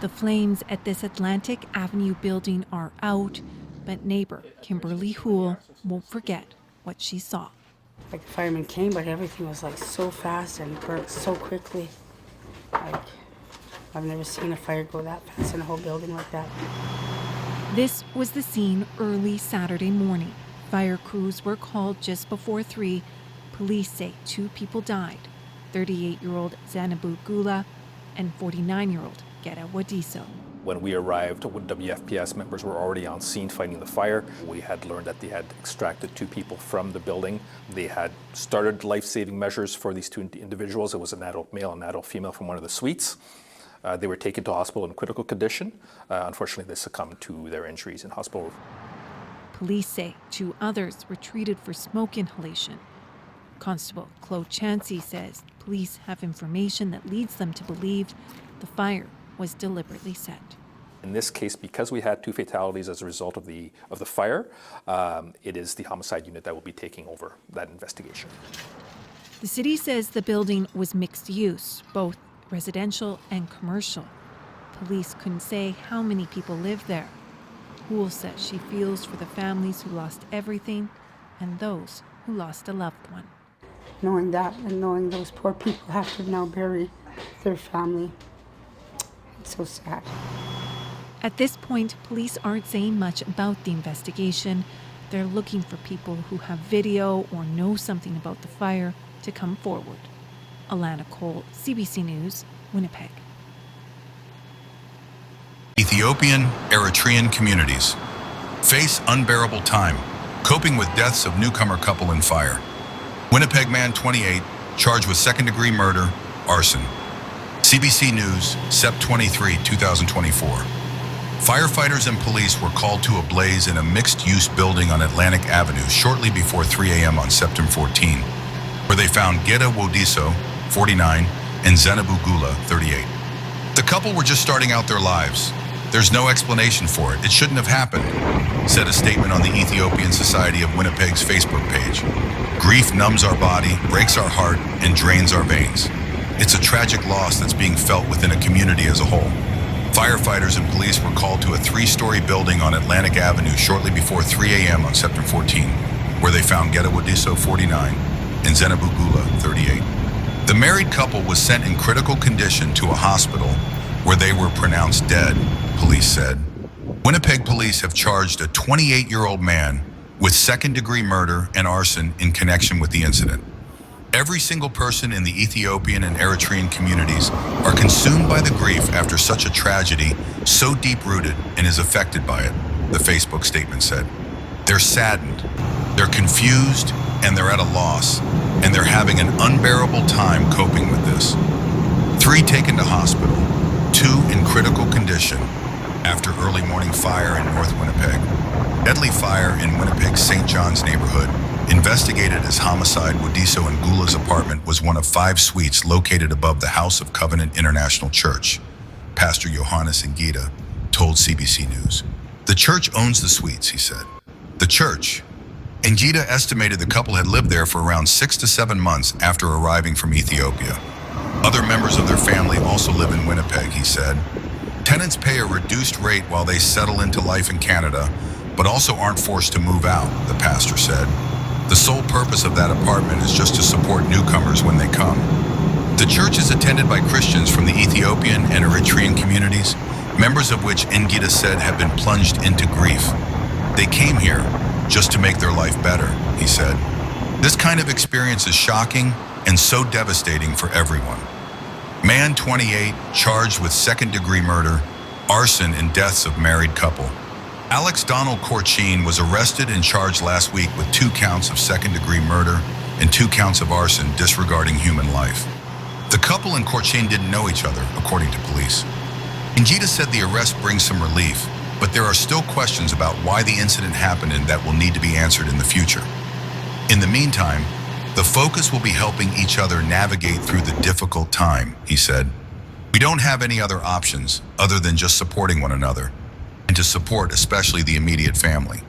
The flames at this Atlantic Avenue building are out, but neighbor Kimberly Houle won't forget what she saw. Like the firemen came, but everything was like so fast and burnt so quickly. Like, I've never seen a fire go that fast in a whole building like that. This was the scene early Saturday morning. Fire crews were called just before 3. Police say 2 people died, 38-year-old Zenabu Gula and 49-year-old Geda Wodisso. When we arrived, WFPS members were already on scene fighting the fire. We had learned that they had extracted 2 people from the building. They had started life-saving measures for these 2 individuals. It was an adult male and an adult female from one of the suites. They were taken to hospital in critical condition. Unfortunately, they succumbed to their injuries in hospital. Police say 2 others were treated for smoke inhalation. Constable Claude Chansey says police have information that leads them to believe the fire was deliberately set. In this case, because we had 2 fatalities as a result of the fire, it is the homicide unit that will be taking over that investigation. The city says the building was mixed use, both residential and commercial. Police couldn't say how many people lived there. Houle says she feels for the families who lost everything and those who lost a loved one. Knowing that and knowing those poor people have to now bury their family, it's so sad. At this point, police aren't saying much about the investigation. They're looking for people who have video or know something about the fire to come forward. Alana Cole, CBC News, Winnipeg. Ethiopian, Eritrean communities face unbearable time, coping with deaths of newcomer couple in fire. Winnipeg man 28, charged with second-degree murder, arson. CBC News, Sept 23, 2024. Firefighters and police were called to a blaze in a mixed-use building on Atlantic Avenue shortly before 3 a.m. on September 14, where they found Geda Wodisso, 49, and Zenabu Gula, 38. The couple were just starting out their lives. There's no explanation for it. It shouldn't have happened, said a statement on the Ethiopian Society of Winnipeg's Facebook page. Grief numbs our body, breaks our heart, and drains our veins. It's a tragic loss that's being felt within a community as a whole. Firefighters and police were called to a 3-story building on Atlantic Avenue shortly before 3 a.m. on September 14, where they found Geda Wodisso, 49, and Zenabu Gula, 38. The married couple was sent in critical condition to a hospital where they were pronounced dead, police said. Winnipeg police have charged a 28-year-old man with second-degree murder and arson in connection with the incident. Every single person in the Ethiopian and Eritrean communities are consumed by the grief after such a tragedy so deep-rooted and is affected by it, the Facebook statement said. They're saddened, they're confused, and they're at a loss, and they're having an unbearable time coping with this. 3 taken to hospital, 2 in critical condition after early morning fire in North Winnipeg. Deadly fire in Winnipeg's St. John's neighborhood, investigated as homicide. Wodisso and Gula's apartment was one of 5 suites located above the House of Covenant International Church. Pastor Johannes Ngida told CBC News. The church owns the suites, he said. The church. Ngida estimated the couple had lived there for around 6 to 7 months after arriving from Ethiopia. Other members of their family also live in Winnipeg, he said. Tenants pay a reduced rate while they settle into life in Canada, but also aren't forced to move out, the pastor said. The sole purpose of that apartment is just to support newcomers when they come. The church is attended by Christians from the Ethiopian and Eritrean communities, members of which Ngida said have been plunged into grief. They came here just to make their life better, he said. This kind of experience is shocking and so devastating for everyone. Man 28, charged with second-degree murder, arson, and deaths of married couple. Alex Donald Korchin was arrested and charged last week with 2 counts of second-degree murder and 2 counts of arson disregarding human life. The couple and Korchin didn't know each other, according to police. Ngida said the arrest brings some relief, but there are still questions about why the incident happened and that will need to be answered in the future. In the meantime, the focus will be helping each other navigate through the difficult time, he said. We don't have any other options other than just supporting one another, and to support especially the immediate family.